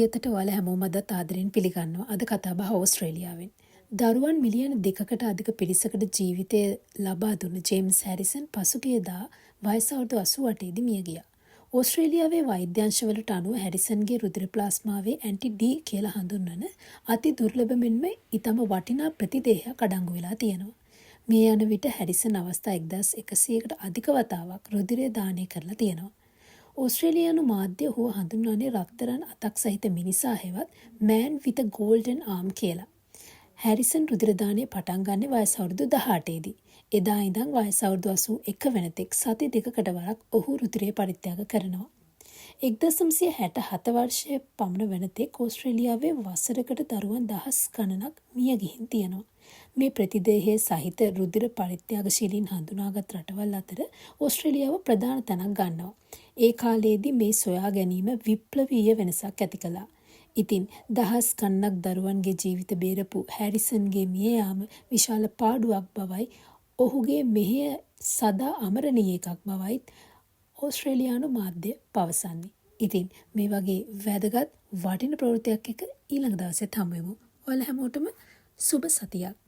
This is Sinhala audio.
සියතට ඔයාලා හැමෝම අද ආදරෙන් පිළිගන්නවා. අද කතා බහ ඕස්ට්‍රේලියාවෙන්. දරුවන් මිලියන 2කට අධික පිරිසකට ජීවිතය ලබා දුන්න ජේම්ස් හැරිසන් පසුගියදා වයස අවුරුදු 88 දී මිය ගියා. ඕස්ට්‍රේලියාවේ වෛද්‍ය අංශවලට අනුව හැරිසන්ගේ රුධිර ප්ලාස්මාවේ ඇන්ටි-ඩී කියලා හඳුන්වන අති දුර්ලභ මෙන්ම ඊටම වටිනා ප්‍රතිදේහයක් අඩංගු වෙලා තියෙනවා. මිය යන විට හැරිසන් අවස්ථා 1100කට අධික වතාවක් රුධිරය දානය කරලා තියෙනවා. ඕස්ට්‍රේලියානු මාධ්‍ය හුව හඳුන්වන්නේ රත්තරන් අතක් සහිත මිනිසා හෙවත් මෑන් විත ගෝල්ඩන් ආම් කියලා. හැරිසන් රුධිරදානය පටන් ගන්නේ වයස අවුරුදු 18 දී. එදා ඉඳන් වයස අවුරුදු 81 වෙනතෙක් සති දෙකකට වරක් ඔහු රුධිරය පරිත්‍යාග කරනවා. 1967 වර්ෂයේ පමණ වෙනතෙක් ඕස්ට්‍රේලියාවේ වසරකට දරුවන් දහස් ගණනක් මිය ගිහින් තියෙනවා. මේ ප්‍රතිදේහයේ සහිත රුධිර පරිත්‍යාගශීලීන් හඳුනාගත් රටවල් අතර ඕස්ට්‍රේලියාව ප්‍රධාන තැනක් ගන්නවා. ඒ කාලයේදී මේ සොයා ගැනීම විප්ලවීය වෙනසක් ඇති කළා. ඉතින් දහස් ගණනක් දරුවන්ගේ ජීවිත බේරපු හැරිසන්ගේ මිය යාම විශාල පාඩුවක් බවයි ඔහුගේ මෙහෙය සදා අමරණීය එකක් බවයි ඕස්ට්‍රේලියානු මාධ්‍ය පවසන්නේ. ඉතින් මේ වගේ වැදගත් වටින ප්‍රවෘත්තියක් එක්ක ඊළඟ දවසෙත් හමු වෙමු. ඔයාලා හැමෝටම සුබ සතියක්.